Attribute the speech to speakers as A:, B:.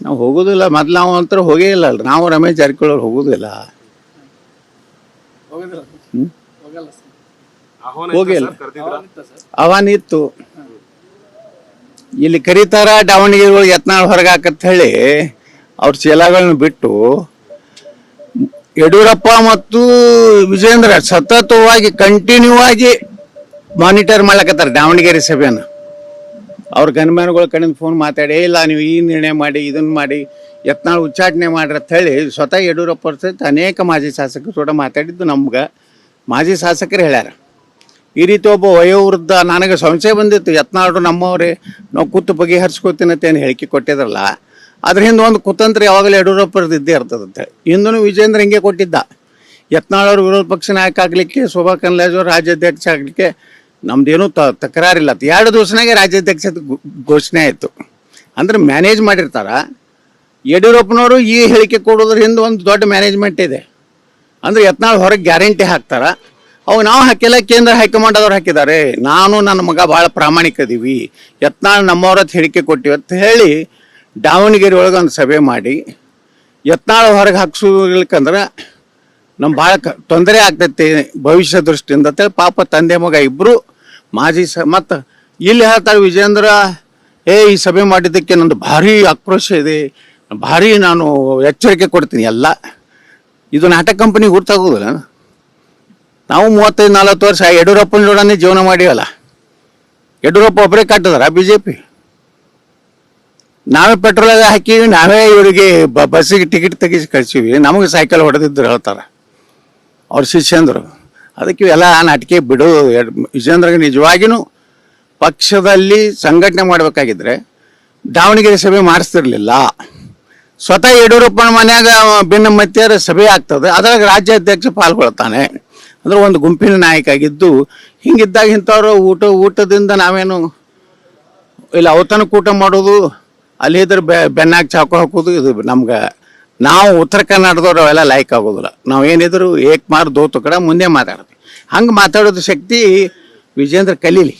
A: ನಾವು ಹೋಗೋದಿಲ್ಲ, ಮೊದ್ಲು ನಾವು ಅಂತರ ಹೋಗೇ ಇಲ್ಲ ಅಲ್ರಿ. ನಾವು ರಮೇಶ್ ಜಾರಕಿಹೊಳಿ ಅವ್ರು ಹೋಗೋದಿಲ್ಲ, ಹೋಗಿಲ್ಲ. ಆಹ್ವಾನ ಇತ್ತು, ಇಲ್ಲಿ ಕರೀತಾರ ದಾವಣಗೆರೆ ಯತ್ನಾಳ್ ಹೊರಗೆ ಹಾಕತ್ ಹೇಳಿ ಅವ್ರ ಚೀಲಗಳನ್ನ ಬಿಟ್ಟು ಯಡಿಯೂರಪ್ಪ ಮತ್ತು ವಿಜೇಂದ್ರ ಸತತವಾಗಿ ಕಂಟಿನ್ಯೂ ಆಗಿ ಮಾನಿಟರ್ ಮಾಡ್ಲಕತ್ತಾರ ದಾವಣಗೆರೆ ಸಭೆಯನ್ನ. ಅವ್ರ ಗನ್ಮ್ಯಾನ್ಗಳ ಕಡೆಯಿಂದ ಫೋನ್ ಮಾತಾಡಿ, ಇಲ್ಲ ನೀವು ಈ ನಿರ್ಣಯ ಮಾಡಿ, ಇದನ್ನ ಮಾಡಿ, ಯತ್ನಾಳ್ ಉಚ್ಚಾಟನೆ ಮಾಡ್ರಿ ಅಂತ ಹೇಳಿ ಸ್ವತಃ ಯಡಿಯೂರಪ್ಪ ಸಹಿತ ಅನೇಕ ಮಾಜಿ ಶಾಸಕರು ಕೂಡ ಮಾತಾಡಿದ್ದು ನಮ್ಗೆ ಮಾಜಿ ಶಾಸಕರು ಹೇಳ್ಯಾರ. ಈ ರೀತಿ ಒಬ್ಬ ವಯೋವೃದ್ಧ, ನನಗೆ ಸಂಶಯ ಬಂದಿತ್ತು, ಯತ್ನಾಳರು ನಮ್ಮವ್ರೆ, ನಾವು ಕೂತು ಬಗೆಹರಿಸ್ಕೋತೀನಿ ಅಂತ ಏನು ಹೇಳಿಕೆ ಕೊಟ್ಟಿದ್ರಲ್ಲ, ಅದ್ರ ಹಿಂದೆ ಒಂದು ಕುತಂತ್ರ ಯಾವಾಗಲೂ ಯಡಿಯೂರಪ್ಪರದ್ದು ಇದ್ದೇ ಇರ್ತದಂತೆ. ಹಿಂದೂ ವಿಜೇಂದ್ರ ಹಿಂಗೆ ಕೊಟ್ಟಿದ್ದ. ಯತ್ನಾಳವ್ರು ವಿರೋಧ ಪಕ್ಷ ನಾಯಕ ಆಗಲಿಕ್ಕೆ, ಶೋಭಾ ಕರಂದ್ಲಾಜೆ ಅವರು ರಾಜ್ಯಾಧ್ಯಕ್ಷ ಆಗಲಿಕ್ಕೆ ನಮ್ದೇನೂ ತಕರಾರಿಲ್ಲ. 2 ದಿವಸನಾಗೆ ರಾಜ್ಯಾಧ್ಯಕ್ಷ ಘೋಷಣೆ ಆಯಿತು. ಅಂದ್ರೆ ಮ್ಯಾನೇಜ್ ಮಾಡಿರ್ತಾರ. ಯಡಿಯೂರಪ್ಪನವರು ಈ ಹೇಳಿಕೆ ಕೊಡೋದ್ರ ಹಿಂದೆ ಒಂದು ದೊಡ್ಡ ಮ್ಯಾನೇಜ್ಮೆಂಟ್ ಇದೆ. ಅಂದ್ರೆ ಯತ್ನಾಳ್ ಹೊರಗೆ ಗ್ಯಾರಂಟಿ ಹಾಕ್ತಾರ, ಅವು ನಾವು ಹಾಕಿಲ್ಲ, ಕೇಂದ್ರ ಹೈಕಮಾಂಡ್ ಅವ್ರು ಹಾಕಿದ್ದಾರೆ. ನಾನು ನನ್ನ ಮಗ ಭಾಳ ಪ್ರಾಮಾಣಿಕದೀವಿ, ಯತ್ನಾಳ್ ನಮ್ಮವ್ರ ಹೇಳಿಕೆ ಕೊಟ್ಟಿವಿ ಅಂತ ಹೇಳಿ ದಾವಣಗೆರೆ ಒಳಗೆ ಒಂದು ಸಭೆ ಮಾಡಿ ಯತ್ನಾಳ್ ಹೊರಗೆ ಹಾಕ್ಸೋಲಿಕ್ಕಂದ್ರೆ ನಮ್ಗೆ ಭಾಳ ತೊಂದರೆ ಆಗ್ತೈತಿ ಭವಿಷ್ಯ ದೃಷ್ಟಿಯಿಂದ ಅಂತೇಳಿ ಪಾಪ ತಂದೆ ಮಗ ಇಬ್ಬರು ಮಾಜಿ ಮತ್ತು ಇಲ್ಲಿ ಹೇಳ್ತಾರೆ ವಿಜೇಂದ್ರ, ಈ ಸಭೆ ಮಾಡಿದ್ದಕ್ಕೆ ನಂದು ಭಾರಿ ಆಕ್ರೋಶ ಇದೆ, ಭಾರಿ ನಾನು ಎಚ್ಚರಿಕೆ ಕೊಡ್ತೀನಿ. ಎಲ್ಲ ಇದು ನಾಟಕ ಕಂಪನಿ ಗುರ್ತಾಗೋದಿಲ್ಲ. ನಾವು 35-40 ವರ್ಷ ಯಡಿಯೂರಪ್ಪನ ಜೋಡನೆ ಜೀವನ ಮಾಡಿವಲ್ಲ. ಯಡಿಯೂರಪ್ಪ ಒಬ್ಬರೇ ಕಟ್ಟಿದಾರ BJP? ನಾವೇ ಪೆಟ್ರೋಲಾಗ ಹಾಕಿವಿ, ನಾವೇ ಇವರಿಗೆ ಬಸ್ಸಿಗೆ ಟಿಕೆಟ್ ತೆಗಿಸಿ ಕಳಿಸಿವಿ. ನಮಗೆ ಸೈಕಲ್ ಹೊಡೆದಿದ್ರು ಹೇಳ್ತಾರೆ ಅವ್ರ ಶಿಷ್ಯಂದರು. ಅದಕ್ಕೆ ಇವೆಲ್ಲ ನಾಟಿಕೆ ಬಿಡು. ವಿಜೇಂದ್ರಗೆ ನಿಜವಾಗಿಯೂ ಪಕ್ಷದಲ್ಲಿ ಸಂಘಟನೆ ಮಾಡಬೇಕಾಗಿದ್ರೆ ದಾವಣಗೆರೆ ಸಭೆ ಮಾಡಿಸ್ತಿರ್ಲಿಲ್ಲ. ಸ್ವತಃ ಯಡಿಯೂರಪ್ಪನ ಮನ್ಯಾಗ ಭಿನ್ನಮತ್ಯರ ಸಭೆ ಆಗ್ತದೆ, ಅದ್ರಾಗ ರಾಜ್ಯಾಧ್ಯಕ್ಷ ಪಾಲ್ಗೊಳ್ತಾನೆ. ಅಂದ್ರೆ ಒಂದು ಗುಂಪಿನ ನಾಯಕ ಆಗಿದ್ದು, ಹಿಂಗಿದ್ದಾಗ ಇಂಥವ್ರು ಊಟದಿಂದ ನಾವೇನು ಇಲ್ಲ ಔತಣಕ್ಕೆ ಊಟ ಮಾಡೋದು, ಅಲ್ಲಿದ್ರೆ ಬೆನ್ನಾಗಿ ಚಾಕು ಹಾಕೋದು, ಇದು ನಮ್ಗೆ ನಾವು ಉತ್ತರ ಕನ್ನಡದವ್ರು ಅವೆಲ್ಲ ಲೈಕ್ ಆಗೋದಿಲ್ಲ. ನಾವೇನಿದ್ರು ಏಕ್ ಮಾರ್ ದೋ ತುಕಡ ಮುಂದೆ ಮಾತಾಡ್ತೀವಿ. ಹಂಗೆ ಮಾತಾಡೋದು ಶಕ್ತಿ ವಿಜೇಂದ್ರ ಕಲೀಲಿ.